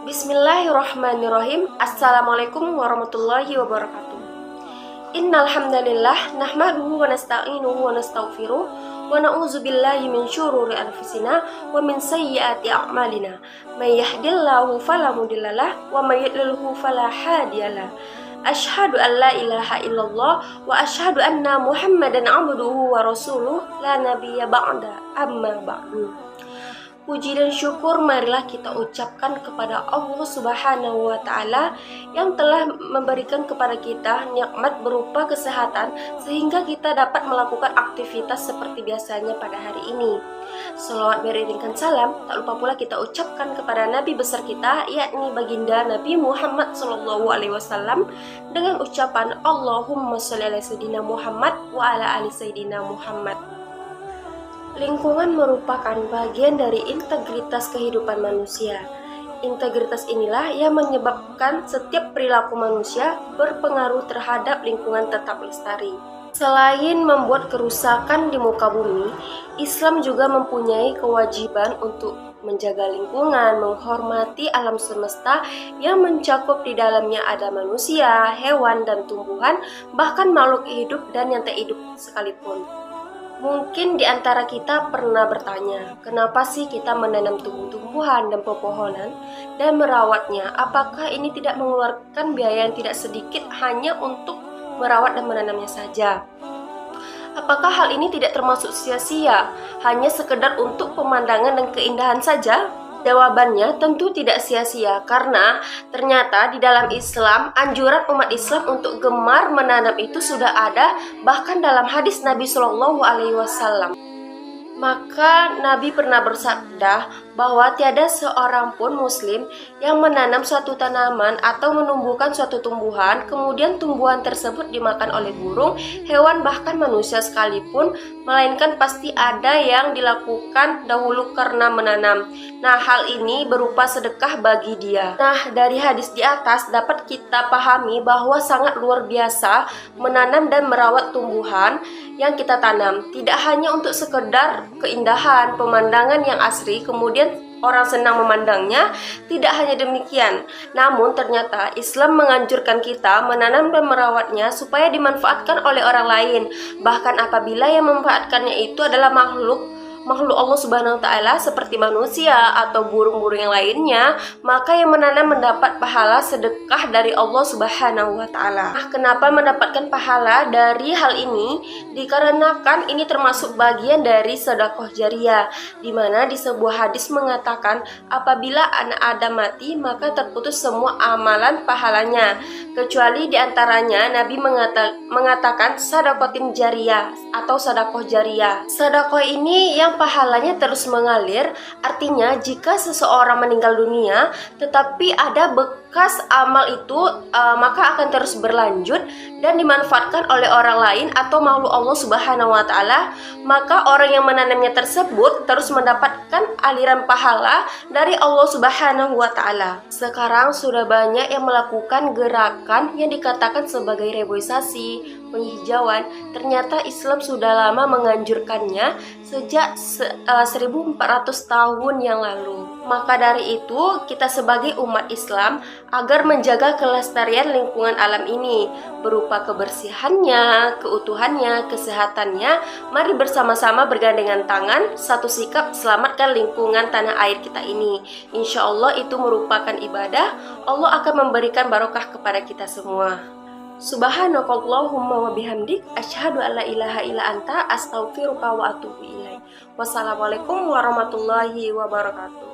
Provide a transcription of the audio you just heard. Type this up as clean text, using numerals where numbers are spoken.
Bismillahirrahmanirrahim. Assalamualaikum warahmatullahi wabarakatuh. Innal hamdalillah nahmaduhu wa nasta'inuhu wa nastaghfiruh wa na'udzu billahi min syururi anfusina wa min sayyiati a'malina. May yahdihillahu fala mudhillalah wa may yudlilhu fala hadiyalah. Asyhadu an la ilaha illallah wa asyhadu anna Muhammadan 'abduhu wa rasuluh la nabiyya ba'da amma ba'du. Puji dan syukur marilah kita ucapkan kepada Allah Subhanahu wa Ta'ala yang telah memberikan kepada kita nikmat berupa kesehatan sehingga kita dapat melakukan aktivitas seperti biasanya pada hari ini. Shalawat beriringkan salam tak lupa pula kita ucapkan kepada Nabi besar kita, yakni baginda Nabi Muhammad SAW, dengan ucapan Allahumma sholli ala sayyidina Muhammad wa ala ali sayyidina Muhammad. Lingkungan merupakan bagian dari integritas kehidupan manusia. Integritas inilah yang menyebabkan setiap perilaku manusia berpengaruh terhadap lingkungan tetap lestari. Selain membuat kerusakan di muka bumi, Islam juga mempunyai kewajiban untuk menjaga lingkungan, menghormati alam semesta yang mencakup di dalamnya ada manusia, hewan, dan tumbuhan, bahkan makhluk hidup dan yang tak hidup sekalipun. Mungkin di antara kita pernah bertanya, kenapa sih kita menanam tumbuh-tumbuhan dan pepohonan dan merawatnya? Apakah ini tidak mengeluarkan biaya yang tidak sedikit hanya untuk merawat dan menanamnya saja? Apakah hal ini tidak termasuk sia-sia, hanya sekedar untuk pemandangan dan keindahan saja? Jawabannya tentu tidak sia-sia, karena ternyata di dalam Islam anjuran umat Islam untuk gemar menanam itu sudah ada, bahkan dalam hadis Nabi Shallallahu Alaihi Wasallam. Maka Nabi pernah bersabda bahwa tiada seorang pun muslim yang menanam suatu tanaman atau menumbuhkan suatu tumbuhan, kemudian tumbuhan tersebut dimakan oleh burung, hewan, bahkan manusia sekalipun, melainkan pasti ada yang dilakukan dahulu karena menanam. Nah, hal ini berupa sedekah bagi dia. Nah, dari hadis di atas dapat kita pahami bahwa sangat luar biasa menanam dan merawat tumbuhan yang kita tanam. Tidak hanya untuk sekedar keindahan, pemandangan yang asri, kemudian orang senang memandangnya. Tidak hanya demikian, namun ternyata Islam menganjurkan kita menanam dan merawatnya supaya dimanfaatkan oleh orang lain. Bahkan apabila yang memanfaatkannya itu adalah makhluk Allah Subhanahu wa Ta'ala seperti manusia atau burung-burung yang lainnya, maka yang menanam mendapat pahala sedekah dari Allah Subhanahu wa Ta'ala. Nah, kenapa mendapatkan pahala dari hal ini? Dikarenakan ini termasuk bagian dari sedekah jariyah, di mana di sebuah hadis mengatakan apabila anak Adam mati maka terputus semua amalan pahalanya, kecuali diantaranya Nabi mengatakan sedekah jariyah atau sedekah jariyah. Sedekah ini yang pahalanya terus mengalir, artinya jika seseorang meninggal dunia tetapi ada bekas amal itu, maka akan terus berlanjut dan dimanfaatkan oleh orang lain atau makhluk Allah Subhanahu wa Ta'ala, maka orang yang menanamnya tersebut terus mendapatkan aliran pahala dari Allah Subhanahu wa Ta'ala. Sekarang sudah banyak yang melakukan gerakan yang dikatakan sebagai reboisasi, penghijauan. Ternyata Islam sudah lama menganjurkannya sejak 1400 tahun yang lalu. Maka dari itu, kita sebagai umat Islam agar menjaga kelestarian lingkungan alam ini berupa kebersihannya, keutuhannya, kesehatannya, mari bersama-sama bergandengan tangan, satu sikap selamatkan lingkungan tanah air kita ini. Insya Allah itu merupakan ibadah. Allah akan memberikan barokah kepada kita semua. Subhanakallahumma wa bihamdik, asyhadu an la ilaha illa anta, astaghfiruka wa atubu ilaik. Wassalamualaikum warahmatullahi wabarakatuh.